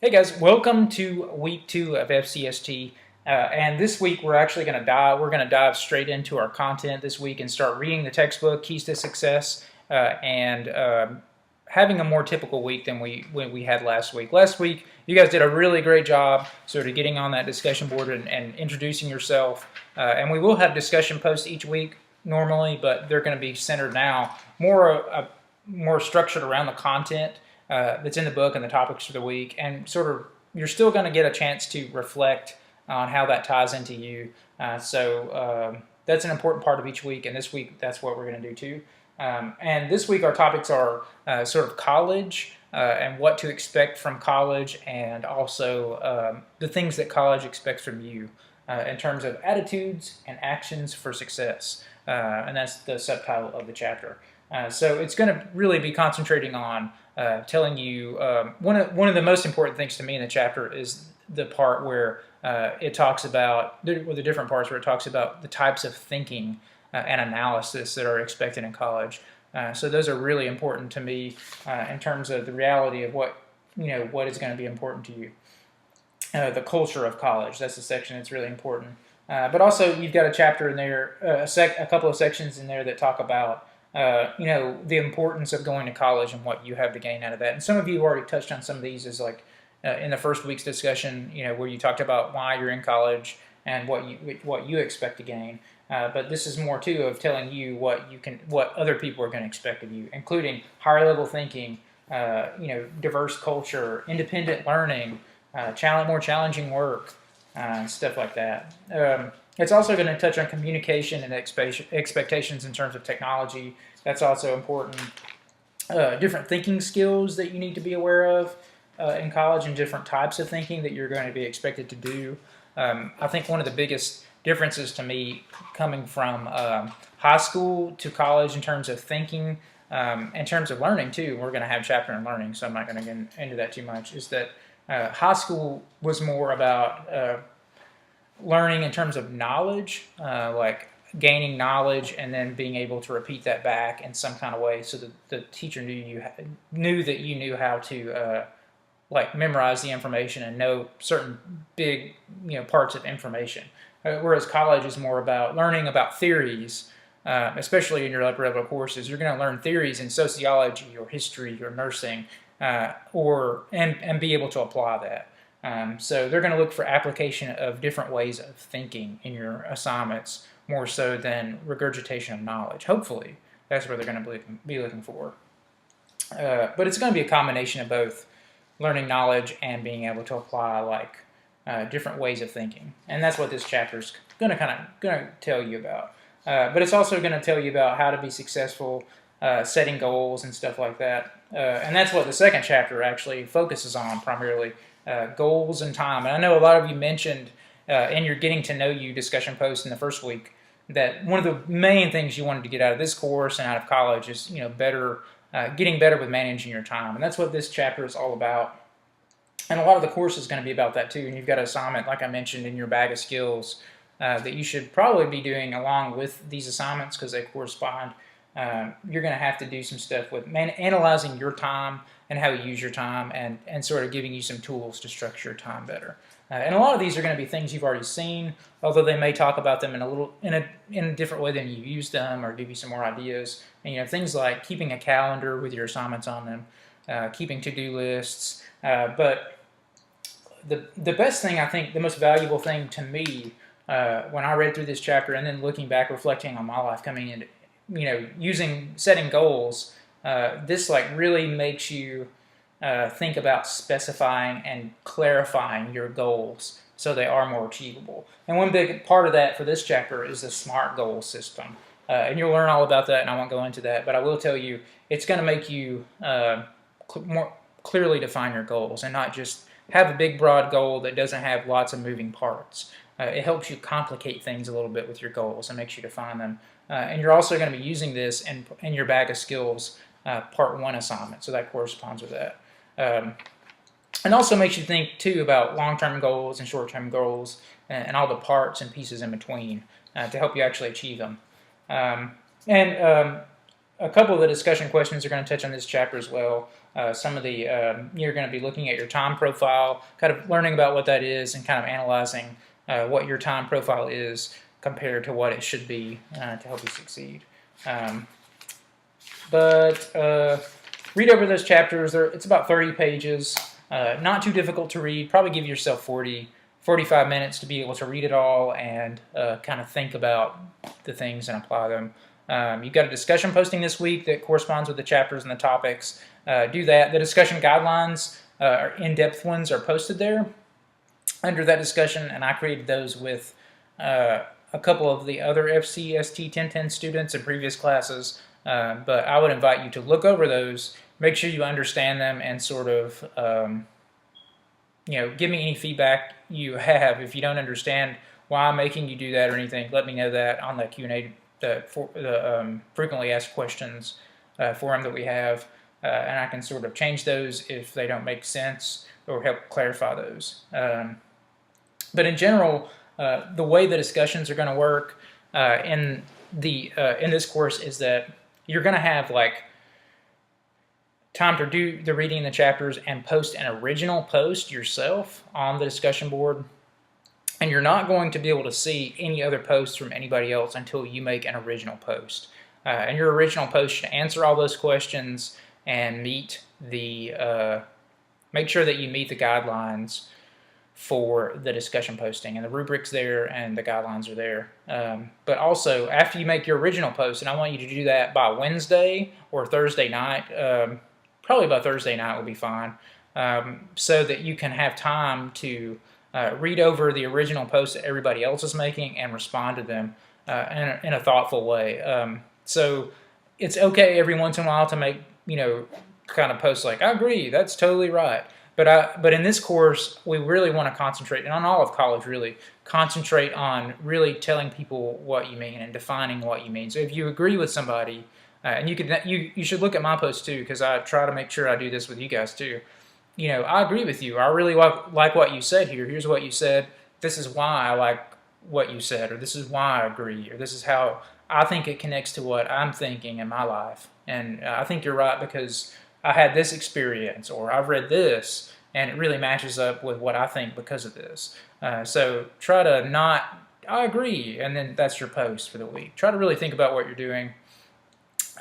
Hey guys, welcome to week 2 of FCST. And this week we're actually going to dive straight into our content this week and start reading the textbook Keys to Success and having a more typical week than we had last week. Last week you guys did a really great job sort of getting on that discussion board and introducing yourself. And we will have discussion posts each week normally, but they're going to be centered now more structured around the content that's in the book and the topics for the week, and sort of you're still going to get a chance to reflect on how that ties into you. So that's an important part of each week, and this week that's what we're going to do too. And this week our topics are sort of college and what to expect from college, and also the things that college expects from you in terms of attitudes and actions for success. And that's the subtitle of the chapter. So it's going to really be concentrating on telling you one of the most important things to me in the chapter is the part where it talks about the different parts where it talks about the types of thinking and analysis that are expected in college. So those are really important to me in terms of the reality of what is going to be important to you. The culture of college, that's the section that's really important. But also you've got a chapter in there, a couple of sections in there that talk about the importance of going to college and what you have to gain out of that. And some of you have already touched on some of these, as like in the first week's discussion, where you talked about why you're in college and what you expect to gain. But this is more too of telling you what other people are going to expect of you, including higher level thinking, diverse culture, independent learning, more challenging work, stuff like that. It's also going to touch on communication and expectations in terms of technology. That's also important. Different thinking skills that you need to be aware of in college, and different types of thinking that you're going to be expected to do. I think one of the biggest differences to me coming from high school to college in terms of thinking, in terms of learning too, we're going to have a chapter on learning, so I'm not going to get into that too much, is that high school was more about learning in terms of knowledge, like gaining knowledge and then being able to repeat that back in some kind of way, so that the teacher knew that you knew how to memorize the information and know certain big parts of information. Whereas college is more about learning about theories, especially in your upper level courses. You're going to learn theories in sociology or history or nursing, and be able to apply that. So they're going to look for application of different ways of thinking in your assignments, more so than regurgitation of knowledge. Hopefully, that's what they're going to be looking for. But it's going to be a combination of both learning knowledge and being able to apply different ways of thinking. And that's what this chapter is going to tell you about. But it's also going to tell you about how to be successful, setting goals and stuff like that. And that's what the second chapter actually focuses on primarily. Goals and time. And I know a lot of you mentioned in your getting to know you discussion post in the first week that one of the main things you wanted to get out of this course and out of college is getting better with managing your time. And that's what this chapter is all about. And a lot of the course is going to be about that too. And you've got an assignment, like I mentioned, in your bag of skills that you should probably be doing along with these assignments because they correspond. You're going to have to do some stuff with analyzing your time and how you use your time, and sort of giving you some tools to structure your time better. And a lot of these are going to be things you've already seen, although they may talk about them in a different way than you use them, or give you some more ideas. And things like keeping a calendar with your assignments on them, keeping to-do lists. But the best thing, I think, the most valuable thing to me when I read through this chapter and then looking back, reflecting on my life coming into setting goals, this really makes you think about specifying and clarifying your goals so they are more achievable. And one big part of that for this chapter is the SMART goal system. And you'll learn all about that, and I won't go into that, but I will tell you it's going to make you more clearly define your goals and not just have a big broad goal that doesn't have lots of moving parts. It helps you complicate things a little bit with your goals and makes you define them. And you're also going to be using this in your bag of skills part 1 assignment, so that corresponds with that. And also makes you think too about long-term goals and short-term goals and all the parts and pieces in between to help you actually achieve them. And a couple of the discussion questions are going to touch on this chapter as well. Some of the you're going to be looking at your time profile, kind of learning about what that is, and kind of analyzing what your time profile is compared to what it should be to help you succeed. But read over those chapters. It's about 30 pages. Not too difficult to read. Probably give yourself 45 minutes to be able to read it all and kind of think about the things and apply them. You've got a discussion posting this week that corresponds with the chapters and the topics. Do that. The discussion guidelines, in-depth ones, are posted there under that discussion, and I created those with a couple of the other FCST 1010 students in previous classes. But I would invite you to look over those, make sure you understand them, and sort of give me any feedback you have. If you don't understand why I'm making you do that or anything, let me know that on the Q&A, the frequently asked questions forum that we have, and I can sort of change those if they don't make sense or help clarify those. But in general, the way the discussions are going to work in this course is that you're going to have like time to do the reading in the chapters and post an original post yourself on the discussion board. And you're not going to be able to see any other posts from anybody else until you make an original post. And your original post should answer all those questions and make sure that you meet the guidelines for the discussion posting. And the rubric's there and the guidelines are there. But also, after you make your original post, and I want you to do that by Wednesday or Thursday night, probably by Thursday night will be fine, so that you can have time to read over the original posts that everybody else is making and respond to them in a thoughtful way. So it's okay every once in a while to make, kind of posts like, I agree, that's totally right. But in this course, we really want to concentrate, and on all of college really, concentrate on really telling people what you mean and defining what you mean. So if you agree with somebody, and you should look at my posts too, because I try to make sure I do this with you guys too. I agree with you. I really like what you said here. Here's what you said. This is why I like what you said, or this is why I agree, or this is how I think it connects to what I'm thinking in my life. And I think you're right because I had this experience, or I've read this, and it really matches up with what I think because of this. So try to not, I agree, and then that's your post for the week. Try to really think about what you're doing.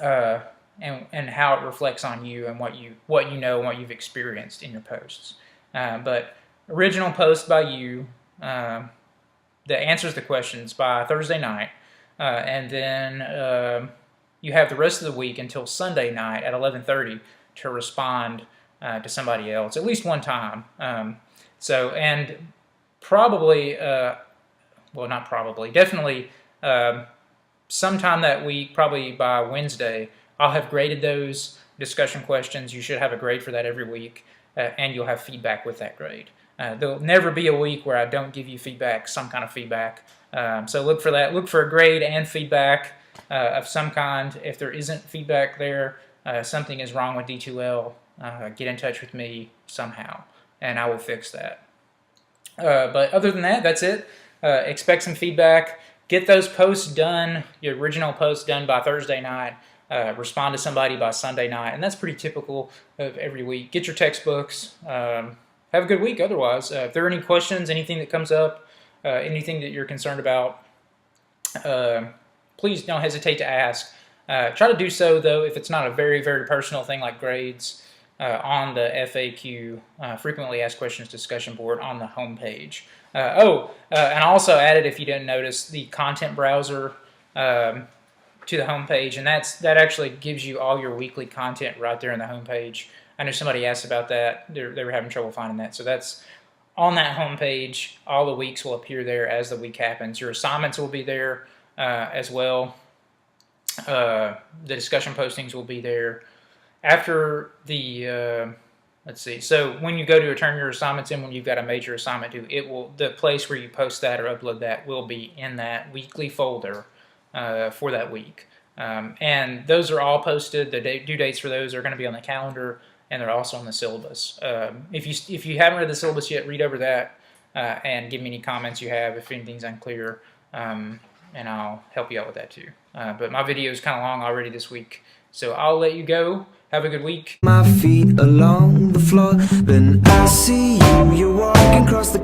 And how it reflects on you and what you know and what you've experienced in your posts. But original post by you that answers the questions by Thursday night, and then you have the rest of the week until Sunday night at 11:30 to respond to somebody else at least one time. And probably, not probably, definitely. Sometime that week, probably by Wednesday, I'll have graded those discussion questions. You should have a grade for that every week, and you'll have feedback with that grade. There'll never be a week where I don't give you feedback, some kind of feedback. So look for that. Look for a grade and feedback of some kind. If there isn't feedback there, something is wrong with D2L, get in touch with me somehow, and I will fix that. But other than that, that's it. Expect some feedback. Get those posts done, your original posts done by Thursday night. Respond to somebody by Sunday night, and that's pretty typical of every week. Get your textbooks. Have a good week otherwise. If there are any questions, anything that comes up, anything that you're concerned about, please don't hesitate to ask. Try to do so, though, if it's not a very, very personal thing like grades, on the FAQ, Frequently Asked Questions discussion board on the home page. And I also added, if you didn't notice, the content browser to the home page, and that actually gives you all your weekly content right there on the home page. I know somebody asked about that. They were having trouble finding that. So that's on that home page. All the weeks will appear there as the week happens. Your assignments will be there as well. The discussion postings will be there. After the let's see. So when you go to turn your assignments in, when you've got a major assignment due, the place where you post that or upload that will be in that weekly folder for that week. And those are all posted. The due dates for those are going to be on the calendar, and they're also on the syllabus. If you haven't read the syllabus yet, read over that and give me any comments you have if anything's unclear, and I'll help you out with that too. But my video is kind of long already this week, So I'll let you go. Have a good week. My feet along the floor, then I see you, you're walking across the